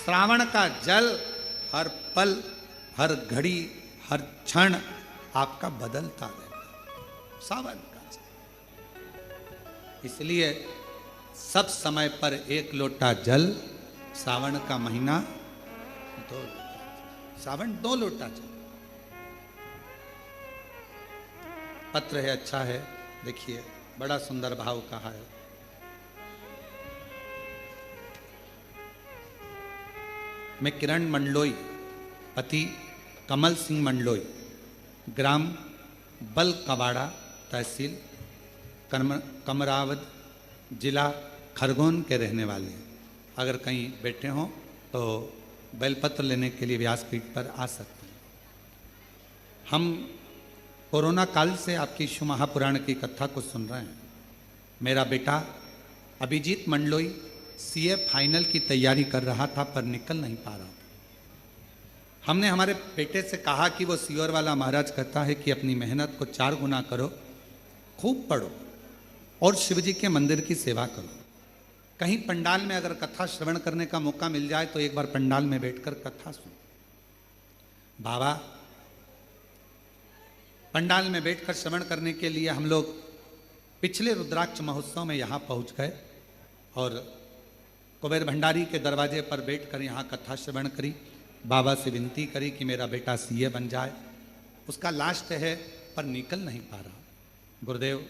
श्रावण का जल हर पल, हर घड़ी, हर क्षण आपका बदलता रहता, सावन का जल। इसलिए सब समय पर एक लोटा जल, सावन का महीना सावन 2 लोटा जल। पत्र है, अच्छा है, देखिए बड़ा सुंदर भाव कहा है। मैं किरण मंडलोई, पति कमल सिंह मंडलोई, ग्राम बल कवाड़ा, तहसील कमरावद, जिला खरगोन के रहने वाले हैं। अगर कहीं बैठे हों तो बेलपत्र लेने के लिए व्यासपीठ पर आ सकते हैं। हम कोरोना काल से आपकी शिव महापुराण की कथा को सुन रहे हैं। मेरा बेटा अभिजीत मंडलोई सीए फाइनल की तैयारी कर रहा था पर निकल नहीं पा रहा था। हमने हमारे बेटे से कहा कि वो सियोर वाला महाराज कहता है कि अपनी मेहनत को 4 गुना करो, खूब पढ़ो और शिव जी के मंदिर की सेवा करो। कहीं पंडाल में अगर कथा श्रवण करने का मौका मिल जाए तो एक बार पंडाल में बैठकर कथा सुनो। बाबा पंडाल में बैठकर श्रवण करने के लिए हम लोग पिछले रुद्राक्ष महोत्सव में यहाँ पहुँच गए और कुबेर भंडारी के दरवाजे पर बैठकर यहाँ कथा श्रवण करी। बाबा से विनती करी कि मेरा बेटा सीए बन जाए। उसका लास्ट है पर निकल नहीं पा रहा। गुरुदेव,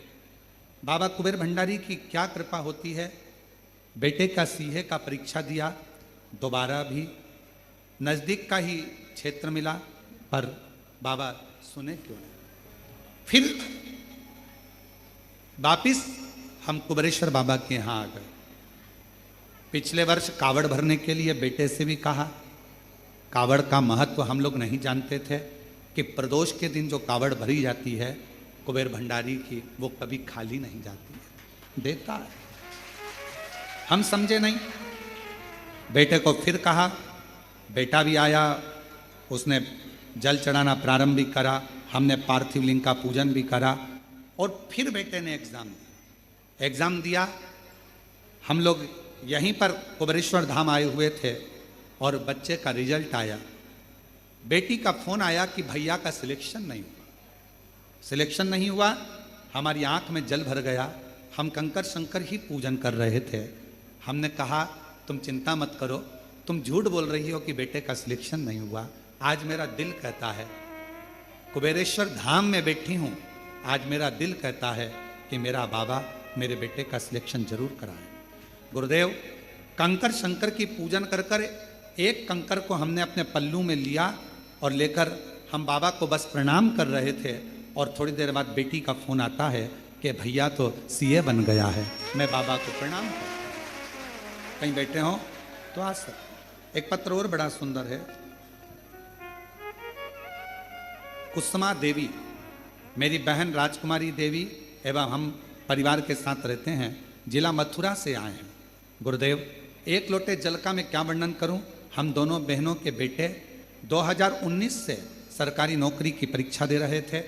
बाबा कुबेर भंडारी की क्या कृपा होती है, बेटे का सीए का परीक्षा दिया, दोबारा भी नज़दीक का ही क्षेत्र मिला, पर बाबा सुने क्यों नहीं। फिर वापिस हम कुबेरेश्वर बाबा के यहाँ आ गए। पिछले वर्ष कावड़ भरने के लिए बेटे से भी कहा। कावड़ का महत्व हम लोग नहीं जानते थे कि प्रदोष के दिन जो कावड़ भरी जाती है कुबेर भंडारी की, वो कभी खाली नहीं जाती है, देता है। हम समझे नहीं। बेटे को फिर कहा, बेटा भी आया, उसने जल चढ़ाना प्रारंभ भी करा, हमने पार्थिव लिंग का पूजन भी करा और फिर बेटे ने एग्जाम दिया। हम लोग यहीं पर कुबेरेश्वर धाम आए हुए थे और बच्चे का रिजल्ट आया। बेटी का फोन आया कि भैया का सिलेक्शन नहीं हुआ। सिलेक्शन नहीं हुआ, हमारी आंख में जल भर गया। हम कंकर शंकर ही पूजन कर रहे थे। हमने कहा तुम चिंता मत करो, तुम झूठ बोल रही हो कि बेटे का सिलेक्शन नहीं हुआ। आज मेरा दिल कहता है, कुबेरेश्वर धाम में बैठी हूं, आज मेरा दिल कहता है कि मेरा बाबा मेरे बेटे का सिलेक्शन जरूर कराए। गुरुदेव, कंकर शंकर की पूजन कर कर एक कंकर को हमने अपने पल्लू में लिया और लेकर हम बाबा को बस प्रणाम कर रहे थे और थोड़ी देर बाद बेटी का फोन आता है कि भैया तो सीए बन गया है। मैं बाबा को प्रणाम करता हूं। कहीं बैठे हो तो आ सकते। एक पत्र और बड़ा सुंदर है। कुसुमा देवी, मेरी बहन राजकुमारी देवी एवं हम परिवार के साथ रहते हैं, जिला मथुरा से आए हैं। गुरुदेव, एक लोटे जल का मैं क्या वर्णन करूं। हम दोनों बहनों के बेटे 2019 से सरकारी नौकरी की परीक्षा दे रहे थे।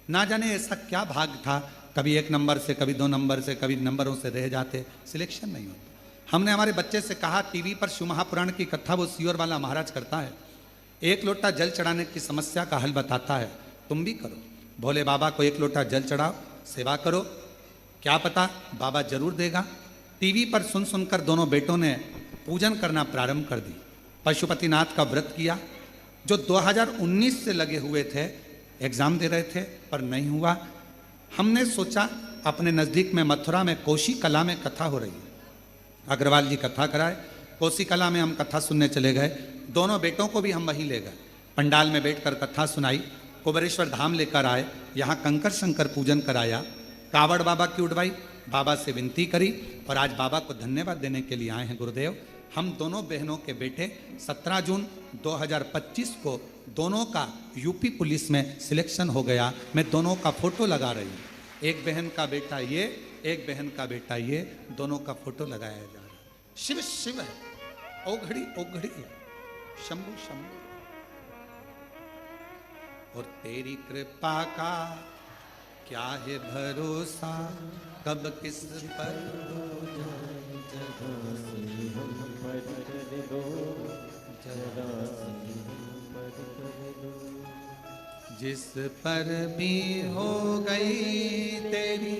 ना जाने ऐसा क्या भाग था, कभी 1 नंबर से, कभी 2 नंबर से, कभी नंबरों से रह जाते, सिलेक्शन नहीं होता। हमने हमारे बच्चे से कहा टीवी पर शिव महापुराण की कथा वो सियोर वाला महाराज करता है, 1 लोटा जल चढ़ाने की समस्या का हल बताता है, तुम भी करो। भोले बाबा को 1 लोटा जल चढ़ाओ, सेवा करो, क्या पता बाबा जरूर देगा। टीवी पर सुन सुनकर दोनों बेटों ने पूजन करना प्रारंभ कर दी। पशुपतिनाथ का व्रत किया। जो 2019 से लगे हुए थे, एग्जाम दे रहे थे पर नहीं हुआ। हमने सोचा अपने नज़दीक में मथुरा में कोशी कला में कथा हो रही है, अग्रवाल जी कथा कराए। कोसी कला में हम कथा सुनने चले गए। दोनों बेटों को भी हम वहीं ले गए। पंडाल में बैठकर कथा सुनाई। कुबेरेश्वर धाम लेकर आए, यहाँ कंकर शंकर पूजन कराया, कावड़ बाबा की उड़वाई, बाबा से विनती करी और आज बाबा को धन्यवाद देने के लिए आए हैं। गुरुदेव, हम दोनों बहनों के बेटे 17 जून 2025 को दोनों का यूपी पुलिस में सिलेक्शन हो गया। मैं दोनों का फोटो लगा रही हूँ। एक बहन का बेटा ये, एक बहन का बेटा ये, दोनों का फोटो लगाया जा रहा है। शिव शिव है, ओघड़ी ओघड़ी है, शंभु शंभु। और तेरी कृपा का क्या है भरोसा, कब किस पर जिस पर भी हो गई तेरी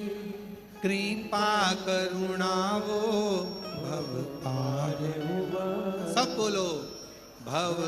कृपा करुणा वो भव पार। सब बोलो भव